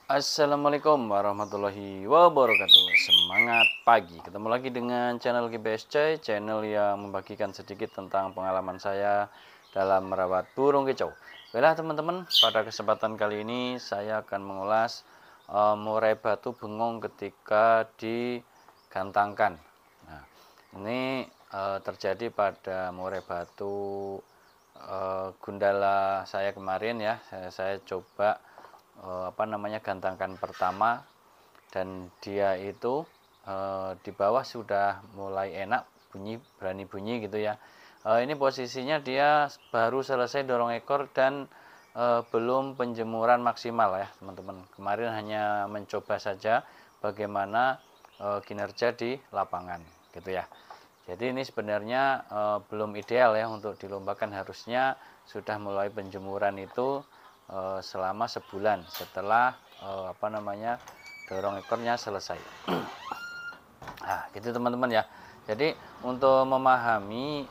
Assalamualaikum warahmatullahi wabarakatuh. Semangat pagi. Ketemu lagi dengan channel GBSC, channel yang membagikan sedikit tentang pengalaman saya dalam merawat burung kicau. Baiklah teman-teman, pada kesempatan kali ini saya akan mengulas murai batu bengong ketika digantangkan. Nah, ini terjadi pada murai batu gundala saya kemarin ya. Saya coba gantangkan pertama, dan dia itu di bawah sudah mulai enak bunyi, berani bunyi gitu ya. Ini posisinya dia baru selesai dorong ekor dan belum penjemuran maksimal ya teman-teman. Kemarin hanya mencoba saja bagaimana kinerja di lapangan gitu ya. Jadi ini sebenarnya belum ideal ya untuk dilombakan, harusnya sudah mulai penjemuran itu selama sebulan setelah dorong ekornya selesai. Nah, gitu teman-teman ya. Jadi untuk memahami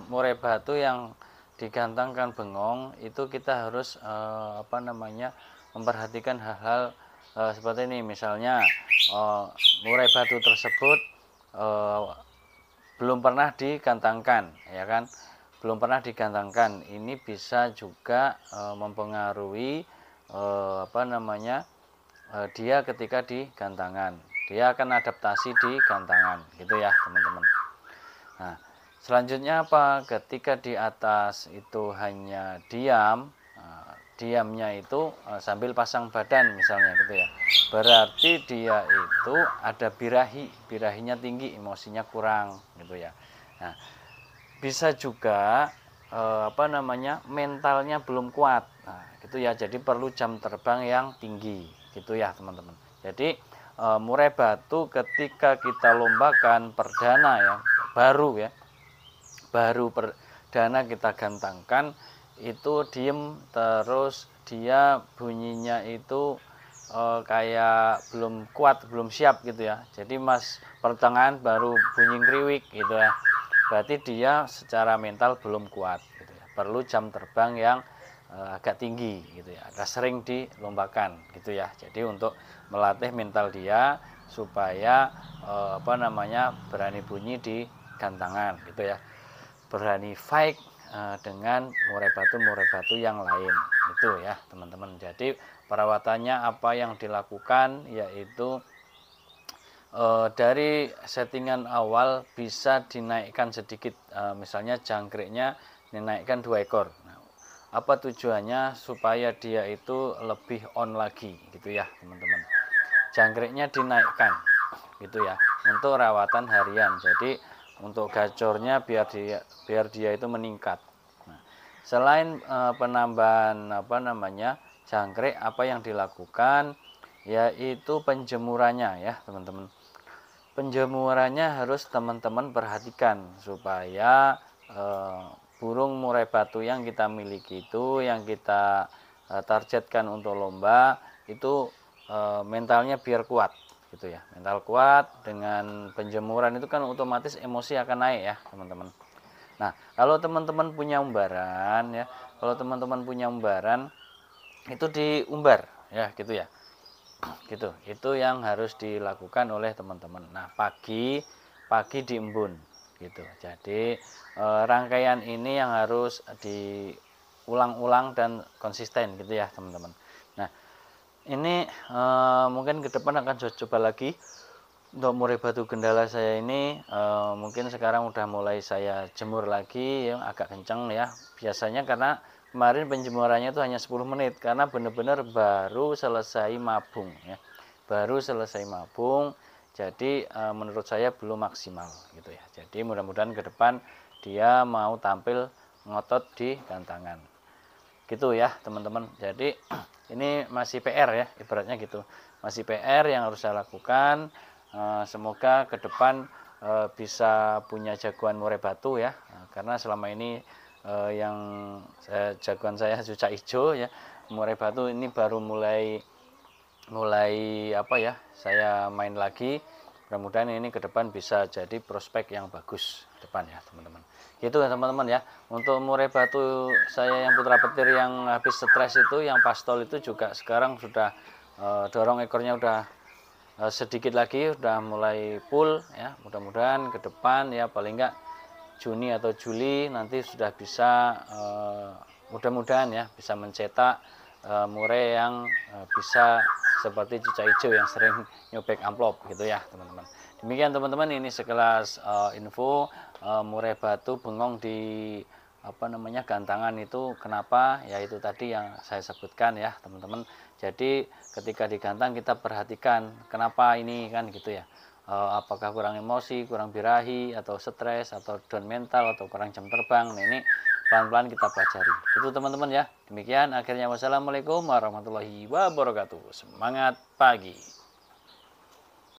murai batu yang digantangkan bengong itu kita harus memperhatikan hal-hal seperti ini. Misalnya murai batu tersebut eh, belum pernah digantangkan ya kan, belum pernah digantangkan. Ini bisa juga mempengaruhi dia ketika digantangan, dia akan adaptasi di gantangan gitu ya teman-teman. Nah, selanjutnya apa, ketika di atas itu hanya diam, diamnya itu sambil pasang badan misalnya gitu ya, berarti dia itu ada birahinya tinggi, emosinya kurang gitu ya. Nah, bisa juga mentalnya belum kuat, nah gitu ya, jadi perlu jam terbang yang tinggi gitu ya teman-teman. Jadi murai batu ketika kita lombakan perdana ya, baru perdana kita gantangkan, itu diem terus, dia bunyinya itu kayak belum kuat, belum siap gitu ya. Jadi pertengahan baru bunyi kriwik gitu ya, berarti dia secara mental belum kuat gitu ya. Perlu jam terbang yang agak tinggi gitu ya, agak sering dilombakan gitu ya. Jadi untuk melatih mental dia supaya berani bunyi di gantangan gitu ya, berani fight dengan murai batu yang lain itu ya teman-teman. Jadi perawatannya apa yang dilakukan, yaitu dari settingan awal bisa dinaikkan sedikit, misalnya jangkriknya dinaikkan 2 ekor. Nah, apa tujuannya? Supaya dia itu lebih on lagi gitu ya teman-teman. Jangkriknya dinaikkan gitu ya untuk rawatan harian. Jadi untuk gacornya biar dia itu meningkat. Nah, selain penambahan jangkrik, apa yang dilakukan yaitu penjemurannya ya teman-teman. Penjemurannya harus teman-teman perhatikan supaya burung murai batu yang kita miliki itu, yang kita targetkan untuk lomba itu, mentalnya biar kuat gitu ya. Mental kuat dengan penjemuran itu kan otomatis emosi akan naik ya teman-teman. Nah, kalau teman-teman punya umbaran ya, kalau teman-teman punya umbaran itu diumbar ya gitu ya. Gitu. Itu yang harus dilakukan oleh teman-teman. Nah, pagi diembun gitu. Jadi rangkaian ini yang harus diulang-ulang dan konsisten gitu ya, teman-teman. Nah, ini mungkin ke depan akan coba lagi untuk murai batu gendala saya ini. Mungkin sekarang udah mulai saya jemur lagi ya, agak kencang ya. Biasanya karena kemarin penjemurannya itu hanya 10 menit karena benar-benar baru selesai mabung ya. Baru selesai mabung. Jadi menurut saya belum maksimal gitu ya. Jadi mudah-mudahan ke depan dia mau tampil ngotot di gantangan. Gitu ya, teman-teman. Jadi ini masih PR ya, ibaratnya gitu. Masih PR yang harus saya lakukan. Semoga ke depan bisa punya jagoan murai batu ya, karena selama ini yang jagoan saya cucak hijau ya, murai batu ini baru mulai saya main lagi. Mudah-mudahan ini ke depan bisa jadi prospek yang bagus ke depan ya teman-teman. Gitu ya teman-teman ya. Untuk murai batu saya yang putra petir yang habis stres itu, yang pastol itu juga sekarang sudah dorong ekornya udah sedikit lagi, udah mulai full ya. Mudah-mudahan ke depan ya paling enggak Juni atau Juli nanti sudah bisa mudah-mudahan ya bisa mencetak murai yang bisa seperti Cica Ijo yang sering nyobek amplop gitu ya teman-teman. Demikian teman-teman, ini sekelas info murai batu bengong di gantangan itu kenapa, ya itu tadi yang saya sebutkan ya teman-teman. Jadi ketika digantang kita perhatikan kenapa ini kan gitu ya. Apakah kurang emosi, kurang birahi, atau stres, atau down mental, atau kurang jam terbang. Nah, ini pelan-pelan kita pelajari. Itu teman-teman ya. Demikian akhirnya, wassalamualaikum warahmatullahi wabarakatuh. Semangat pagi.